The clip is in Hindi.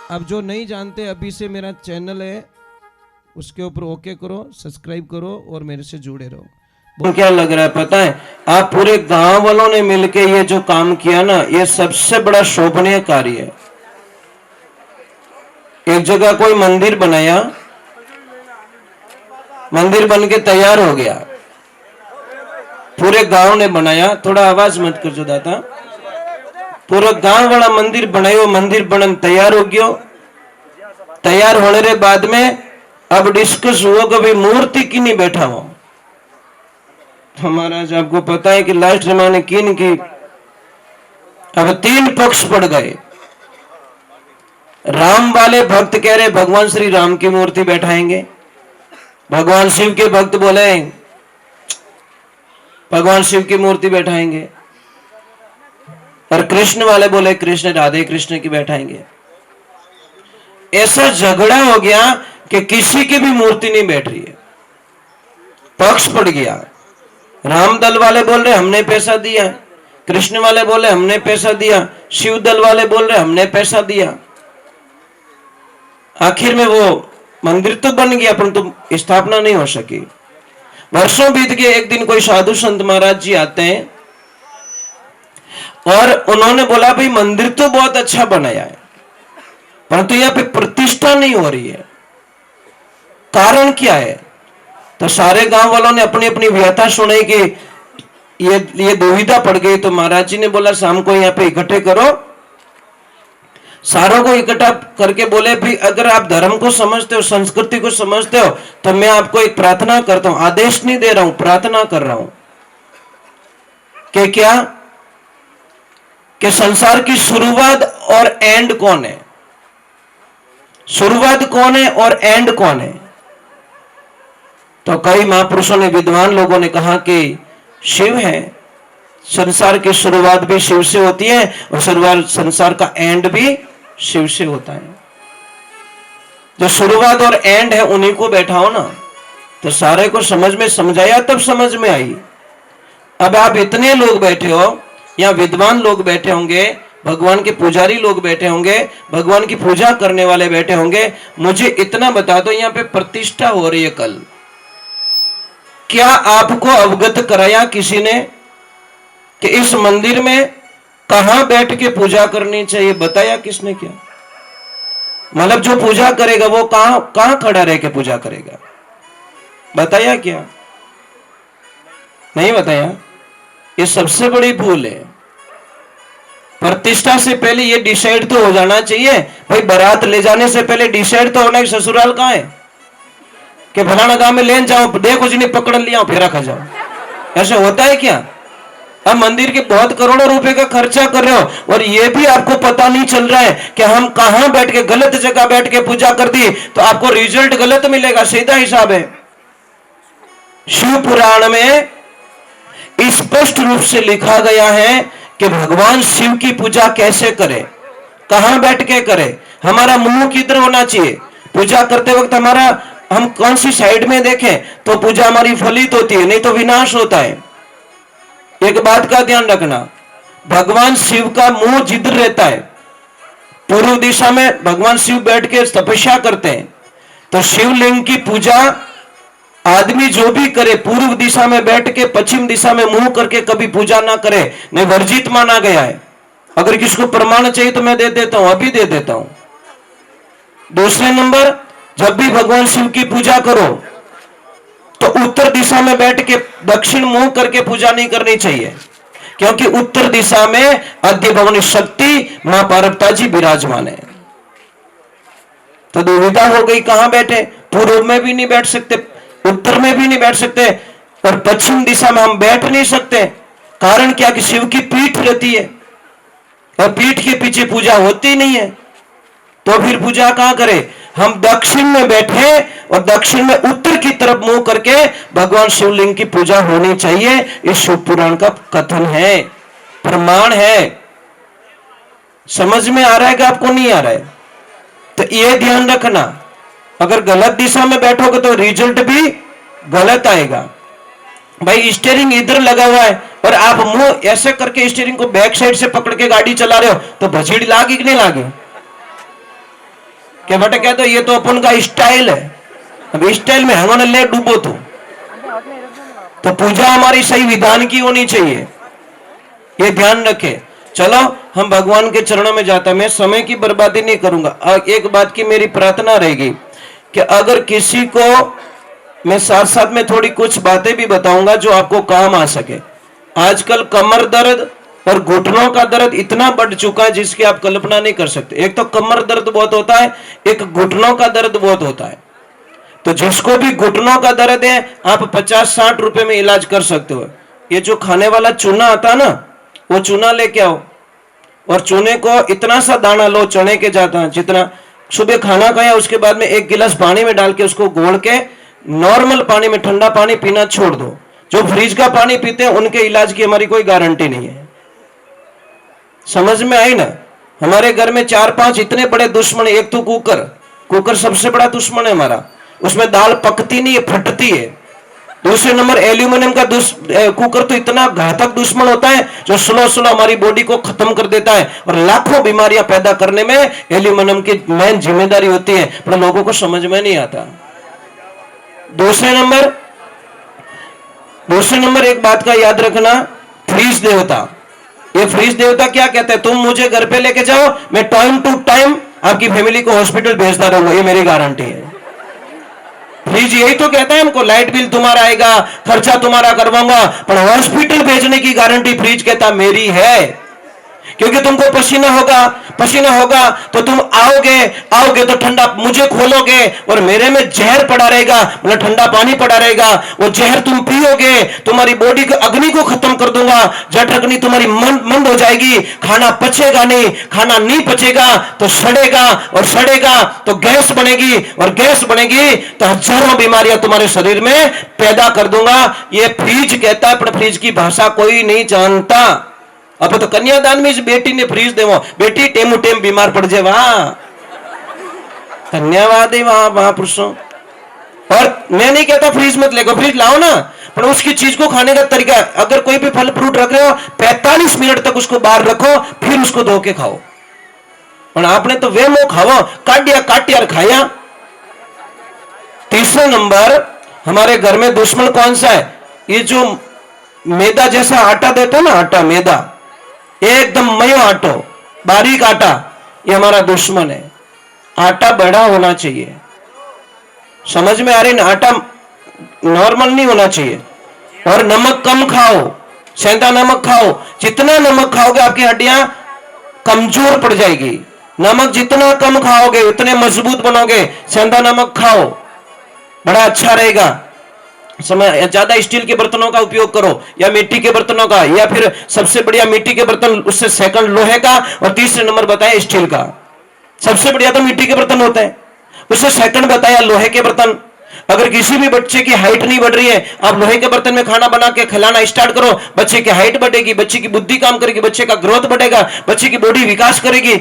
अब जो नहीं जानते अभी से मेरा चैनल है उसके ऊपर ओके करो, सब्सक्राइब करो और मेरे से जुड़े रहो। क्या लग रहा है पता है, आप पूरे गांव वालों ने मिलके ये जो काम किया ना, ये सबसे बड़ा शोभनीय कार्य है। एक जगह कोई मंदिर बनाया, मंदिर बन के तैयार हो गया, पूरे गांव ने बनाया। थोड़ा आवाज मत कर जो दाता। पूरा गांव वाला मंदिर बनायो, मंदिर बनन तैयार हो गयो। तैयार होने के बाद में अब डिस्कस हुआ कि भाई मूर्ति की नहीं बैठा हो। महाराज आपको पता है कि लास्ट जमाने किन की अब 3 पक्ष पड़ गए। राम वाले भक्त कह रहे भगवान श्री राम की मूर्ति बैठाएंगे, भगवान शिव के भक्त बोले भगवान शिव की मूर्ति बैठाएंगे, और कृष्ण वाले बोले कृष्ण राधे कृष्ण की बैठाएंगे। ऐसा झगड़ा हो गया कि किसी की भी मूर्ति नहीं बैठ रही है, पक्ष पड़ गया। राम दल वाले बोल रहे हमने पैसा दिया, कृष्ण वाले बोले हमने पैसा दिया, शिव दल वाले बोल रहे हमने पैसा दिया। आखिर में वो मंदिर तो बन गया परंतु स्थापना नहीं हो सकी। वर्षों बीत गए। एक दिन कोई साधु संत महाराज जी आते हैं और उन्होंने बोला भाई मंदिर तो बहुत अच्छा बनाया है परंतु यहां पे प्रतिष्ठा नहीं हो रही है, कारण क्या है? तो सारे गांव वालों ने अपनी अपनी व्यथा सुनाई कि ये दुविधा पड़ गई। तो महाराज जी ने बोला शाम को यहाँ पे इकट्ठे करो, सारों को इकट्ठा करके बोले भी अगर आप धर्म को समझते हो, संस्कृति को समझते हो तो मैं आपको एक प्रार्थना करता हूं, आदेश नहीं दे रहा हूं, प्रार्थना कर रहा हूं कि क्या कि संसार की शुरुआत और एंड कौन है? शुरुआत कौन है और एंड कौन है? तो कई महापुरुषों ने, विद्वान लोगों ने कहा कि शिव है। संसार की शुरुआत भी शिव से होती है और शुरुआत संसार का एंड भी शिव से होता है। जो शुरुआत और एंड है उन्हीं को बैठाओ ना, तो सारे को समझ में समझाया तब समझ में आई। अब आप इतने लोग बैठे हो, या विद्वान लोग बैठे होंगे, भगवान के पुजारी लोग बैठे होंगे, भगवान की पूजा करने वाले बैठे होंगे, मुझे इतना बता दो यहाँ पे प्रतिष्ठा हो रही है कल, क्या आपको अवगत कराया किसी ने कि इस मंदिर में कहां बैठ के पूजा करनी चाहिए? बताया किसने? क्या मतलब जो पूजा करेगा वो कहां खड़ा रह के पूजा करेगा? बताया क्या? नहीं बताया। ये सबसे बड़ी भूल है। प्रतिष्ठा से पहले ये डिसाइड तो हो जाना चाहिए भाई, बारात ले जाने से पहले डिसाइड तो होना कि ससुराल कहां है, कि फलाना गांव में लेन जाओ, देखो जिन्हें पकड़ लिया फेरा खा जाओ। ऐसा होता है क्या? अब मंदिर के बहुत करोड़ों रुपए का खर्चा कर रहे हो और ये भी आपको पता नहीं चल रहा है कि हम कहां बैठ के, गलत जगह बैठ के पूजा कर दी तो आपको रिजल्ट गलत मिलेगा। सीधा हिसाब है। शिव पुराण में स्पष्ट रूप से लिखा गया है कि भगवान शिव की पूजा कैसे करें, कहां बैठ के करें, हमारा मुंह किधर होना चाहिए, पूजा करते वक्त हमारा हम कौन सी साइड में देखें तो पूजा हमारी फलित होती है, नहीं तो विनाश होता है। एक बात का ध्यान रखना, भगवान शिव का मुंह जिधर रहता है, पूर्व दिशा में भगवान शिव बैठ के तपस्या करते हैं, तो शिवलिंग की पूजा आदमी जो भी करे पूर्व दिशा में बैठ के पश्चिम दिशा में मुंह करके कभी पूजा ना करे, नहीं वर्जित माना गया है। अगर किसको प्रमाण चाहिए तो मैं दे देता हूं, अभी दे देता हूं। दूसरे नंबर, जब भी भगवान शिव की पूजा करो तो उत्तर दिशा में बैठ के दक्षिण मुंह करके पूजा नहीं करनी चाहिए, क्योंकि उत्तर दिशा में आद्य भगवान शक्ति मां पार्वती जी विराजमान है। तो दुविधा हो गई, कहां बैठे? पूर्व में भी नहीं बैठ सकते, उत्तर में भी नहीं बैठ सकते और पश्चिम दिशा में हम बैठ नहीं सकते। कारण क्या कि शिव की पीठ रहती है और पीठ के पीछे पूजा होती नहीं है, तो फिर पूजा कहां करें? हम दक्षिण में बैठे और दक्षिण में उत्तर की तरफ मुंह करके भगवान शिवलिंग की पूजा होनी चाहिए। इस शिव पुराण का कथन है, प्रमाण है। समझ में आ रहा है कि आपको नहीं आ रहा है? तो ये ध्यान रखना, अगर गलत दिशा में बैठोगे तो रिजल्ट भी गलत आएगा। भाई स्टीयरिंग इधर लगा हुआ है और आप मुंह ऐसे करके स्टीयरिंग को बैक साइड से पकड़ के गाड़ी चला रहे हो तो भजीड़ लागी कि नहीं लागी? કે બટે કહેતો ये तो अपन का स्टाइल है, अब स्टाइल में हमने ले डूबो तो पूजा हमारी सही विधान की होनी चाहिए, ये ध्यान रखे। चलो हम भगवान के चरणों में जाता, मैं समय की बर्बादी नहीं करूंगा। एक बात की मेरी प्रार्थना रहेगी कि अगर किसी को, मैं साथ साथ में थोड़ी कुछ बातें भी बताऊंगा जो आपको काम आ सके। आजकल कमर दर्द और घुटनों का दर्द इतना बढ़ चुका है जिसकी आप कल्पना नहीं कर सकते। एक तो कमर दर्द बहुत होता है, एक घुटनों का दर्द बहुत होता है। तो जिसको भी घुटनों का दर्द है आप 50-60 रुपए में इलाज कर सकते हो। ये जो खाने वाला चूना आता है ना, वो चूना लेके आओ और चूने को इतना सा दाना लो चने के जाता है जितना, सुबह खाना खाया उसके बाद में 1 गिलास पानी में डाल के उसको घोल के नॉर्मल पानी में ठंडा पानी पीना छोड़ दो। जो फ्रिज का पानी पीते हैं उनके इलाज की हमारी कोई गारंटी नहीं है। समझ में आई ना? हमारे घर में 4-5 इतने बड़े दुश्मन, एक तो कुकर सबसे बड़ा दुश्मन है हमारा, उसमें दाल पकती नहीं है, फटती है। दूसरे नंबर एल्यूमिनियम का कुकर तो इतना घातक दुश्मन होता है जो स्लो हमारी बॉडी को खत्म कर देता है और लाखों बीमारियां पैदा करने में एल्यूमिनियम की मेन जिम्मेदारी होती है, पर लोगों को समझ में नहीं आता। दूसरे नंबर एक बात का याद रखना, फ्रीज देवता। ये फ्रीज देवता क्या कहता है, तुम मुझे घर पे लेके जाओ, मैं टाइम टू टाइम आपकी फैमिली को हॉस्पिटल भेजता रहूंगा, ये मेरी गारंटी है। फ्रीज यही तो कहता है हमको, लाइट बिल तुम्हारा आएगा, खर्चा तुम्हारा करवाऊंगा, पर हॉस्पिटल भेजने की गारंटी फ्रीज कहता मेरी है। क्योंकि तुमको पसीना होगा तो तुम आओगे तो ठंडा मुझे खोलोगे और मेरे में जहर पड़ा रहेगा, मतलब ठंडा पानी पड़ा रहेगा, वो जहर तुम पियोगे, तुम्हारी बॉडी को अग्नि को खत्म कर दूंगा, जठ अग्नि तुम्हारी मंद हो जाएगी, खाना पचेगा नहीं, खाना नहीं पचेगा तो सड़ेगा तो गैस बनेगी, और गैस बनेगी तो हजारों बीमारियां तुम्हारे शरीर में पैदा कर दूंगा। ये फ्रीज कहता है, पर फ्रीज की भाषा कोई नहीं जानता। अब तो कन्यादान में इस बेटी ने फ्रीज देवो, बेटी टेमु टेम बीमार पड़ जाए, वहां धन्यवाद है वहां पुरुषों। और मैं नहीं कहता फ्रीज मत लेगो, फ्रीज लाओ ना, पर उसकी चीज को खाने का तरीका, अगर कोई भी फल फ्रूट रख रहे हो 45 मिनट तक उसको बाहर रखो, फिर उसको धो के खाओ। और आपने तो वे मुंह खाओ, काटिया खाया। तीसरा नंबर, हमारे घर में दुश्मन कौन सा है? ये जो मैदा जैसा आटा देते हैं ना, आटा मैदा, एकदम मयो आटो, बारीक आटा, ये हमारा दुश्मन है। आटा बड़ा होना चाहिए, समझ में आ रही ना? आटा नॉर्मल नहीं होना चाहिए। और नमक कम खाओ, सेंधा नमक खाओ, जितना नमक खाओगे आपकी हड्डियां कमजोर पड़ जाएगी। नमक जितना कम खाओगे उतने मजबूत बनोगे। सेंधा नमक खाओ, बड़ा अच्छा रहेगा। समय ज्यादा स्टील के बर्तनों का उपयोग करो या मिट्टी के बर्तनों का, या फिर सबसे बढ़िया मिट्टी के बर्तन, उससे सेकंड लोहे का, और तीसरे नंबर बताया स्टील का। सबसे बढ़िया तो मिट्टी के बर्तन होते हैं, उससे सेकंड बताया लोहे के बर्तन। अगर किसी भी बच्चे की हाइट नहीं बढ़ रही है, आप लोहे के बर्तन में खाना बना के खिलाना स्टार्ट करो, बच्चे की हाइट बढ़ेगी, बच्चे की बुद्धि काम करेगी, बच्चे का ग्रोथ बढ़ेगा, बच्चे की बॉडी विकास करेगी।